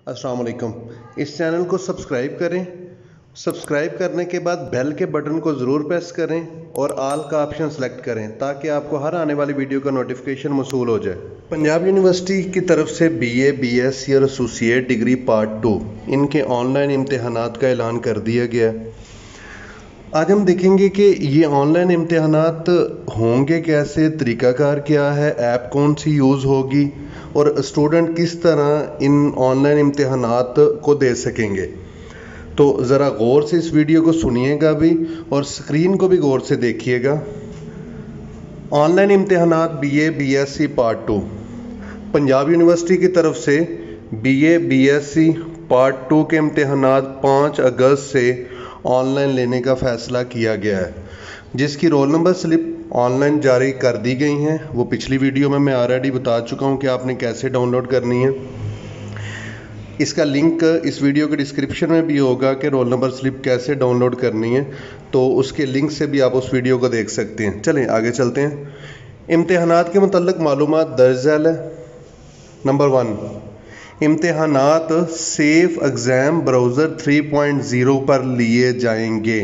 अस्सलाम वालेकुम। इस चैनल को सब्सक्राइब करें। सब्सक्राइब करने के बाद बेल के बटन को ज़रूर प्रेस करें और आल का ऑप्शन सेलेक्ट करें ताकि आपको हर आने वाली वीडियो का नोटिफिकेशन मौसूल हो जाए। पंजाब यूनिवर्सिटी की तरफ से BA BSc और एसोसिएट डिग्री पार्ट 2 इनके ऑनलाइन इम्तिहानात का ऐलान कर दिया गया है। आज हम देखेंगे कि ये ऑनलाइन इम्तिहानात होंगे कैसे, तरीक़ाकार क्या है, ऐप कौन सी यूज़ होगी और स्टूडेंट किस तरह इन ऑनलाइन इम्तिहानात को दे सकेंगे। तो ज़रा गौर से इस वीडियो को सुनिएगा भी और स्क्रीन को भी गौर से देखिएगा। ऑनलाइन इम्तिहानात BA BSc part 2 Punjab university की तरफ से BA BSc पार्ट 2 के इम्तिहानात 5 अगस्त से ऑनलाइन लेने का फ़ैसला किया गया है, जिसकी रोल नंबर स्लिप ऑनलाइन जारी कर दी गई हैं। वो पिछली वीडियो में मैं ऑलरेडी बता चुका हूँ कि आपने कैसे डाउनलोड करनी है। इसका लिंक इस वीडियो के डिस्क्रिप्शन में भी होगा कि रोल नंबर स्लिप कैसे डाउनलोड करनी है, तो उसके लिंक से भी आप उस वीडियो को देख सकते हैं। चलें आगे चलते हैं। इम्तिहानात के मुतल्लिक़ मालूमात दर्ज है। नंबर 1, इम्तिहानात सेफ एग्ज़ाम ब्राउज़र 3.0 पर लिए जाएंगे।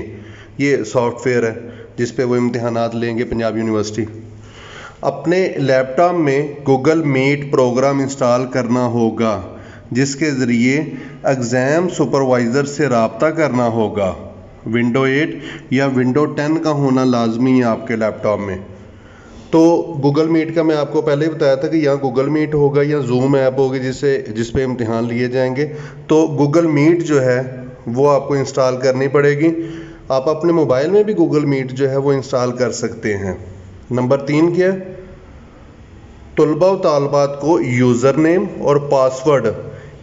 ये सॉफ्टवेयर है जिस पे वो इम्तिहानात लेंगे पंजाब यूनिवर्सिटी। अपने लैपटॉप में गूगल मीट प्रोग्राम इंस्टॉल करना होगा, जिसके ज़रिए एग्ज़ाम सुपरवाइज़र से रब्ता करना होगा। विंडो 8 या विंडो 10 का होना लाजमी है आपके लैपटॉप में। तो गूगल मीट का मैं आपको पहले ही बताया था कि यहाँ गूगल मीट होगा या जूम ऐप होगी जिस पे इम्तिहान लिए जाएंगे। तो गूगल मीट जो है वो आपको इंस्टॉल करनी पड़ेगी। आप अपने मोबाइल में भी गूगल मीट जो है वो इंस्टॉल कर सकते हैं। नंबर 3 क्या है, तलबा व तालबात को यूज़र नेम और पासवर्ड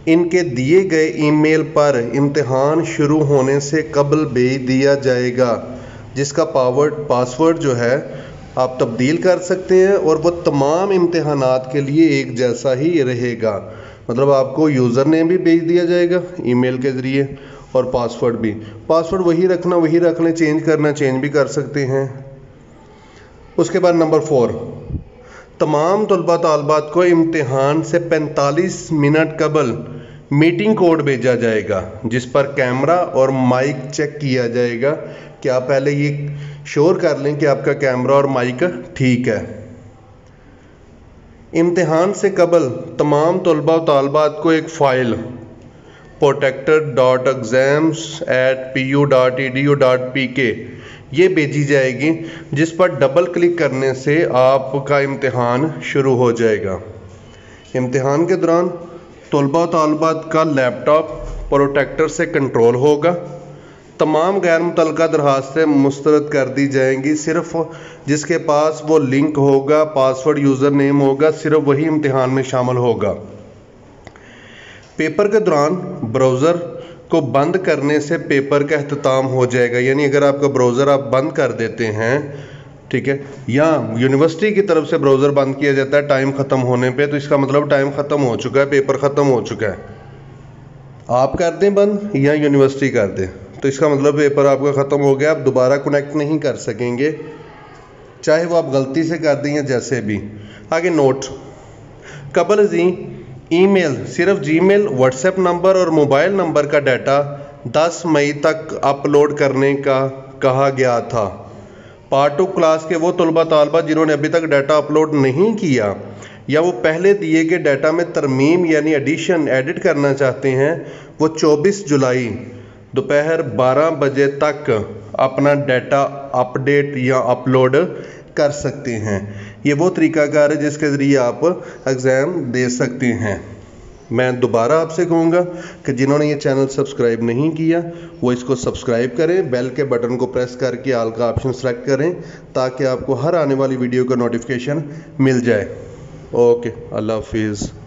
इनके दिए गए ईमेल पर इम्तिहान शुरू होने से कबल भेज दिया जाएगा, जिसका पासवर्ड जो है आप तब्दील कर सकते हैं और वो तमाम इम्तिहानात के लिए एक जैसा ही रहेगा। मतलब आपको यूज़र नेम भी भेज दिया जाएगा ईमेल के ज़रिए और पासवर्ड भी। पासवर्ड वही रखना वही रख लें, चेंज करना चेंज भी कर सकते हैं। उसके बाद नंबर 4, तमाम तलबा तालबात को इम्तिहान से 45 मिनट कबल मीटिंग कोड भेजा जाएगा, जिस पर कैमरा और माइक चेक किया जाएगा कि आप पहले ये श्योर कर लें कि आपका कैमरा और माइक ठीक है। इम्तिहान से कबल तमाम तलबा व तालबात को एक फ़ाइल protected.exams@pu.edu.pk ये भेजी जाएगी, जिस पर डबल क्लिक करने से आपका इम्तिहान शुरू हो जाएगा। इम्तिहान के दौरान तलबा व तालबात का लैपटॉप प्रोटेक्टर से कंट्रोल होगा। तमाम गैर मुतल्लका दरखास्तें मुस्तरद कर दी जाएंगी। सिर्फ जिसके पास वो लिंक होगा, पासवर्ड यूज़र नेम होगा, सिर्फ वही इम्तिहान में शामिल होगा। पेपर के दौरान ब्राउज़र को बंद करने से पेपर का अख्ताम हो जाएगा। यानी अगर आपका ब्राउज़र आप बंद कर देते हैं, ठीक है, या यूनिवर्सिटी की तरफ से ब्राउज़र बंद किया जाता है टाइम ख़त्म होने पे, तो इसका मतलब टाइम ख़त्म हो चुका है, पेपर ख़त्म हो चुका है। आप कर दें बंद या यूनिवर्सिटी कर दें, तो इसका मतलब पेपर आपका ख़त्म हो गया, आप दोबारा कनेक्ट नहीं कर सकेंगे, चाहे वो आप गलती से कर दें या जैसे भी। आगे नोट, कबल जी ईमेल सिर्फ जीमेल, व्हाट्सएप नंबर और मोबाइल नंबर का डाटा 10 मई तक अपलोड करने का कहा गया था। पार्ट 2 क्लास के वो तलबा तालबा जिन्होंने अभी तक डाटा अपलोड नहीं किया या वो पहले दिए गए डाटा में तरमीम यानी एडिशन एडिट करना चाहते हैं, वो 24 जुलाई दोपहर 12 बजे तक अपना डाटा अपडेट या अपलोड कर सकते हैं। ये वो तरीक़ाकार है जिसके ज़रिए आप एग्ज़ाम दे सकते हैं। मैं दोबारा आपसे कहूँगा कि जिन्होंने ये चैनल सब्सक्राइब नहीं किया वो इसको सब्सक्राइब करें, बेल के बटन को प्रेस करके आल का ऑप्शन सेलेक्ट करें ताकि आपको हर आने वाली वीडियो का नोटिफिकेशन मिल जाए। ओके, अल्लाह हाफिज़।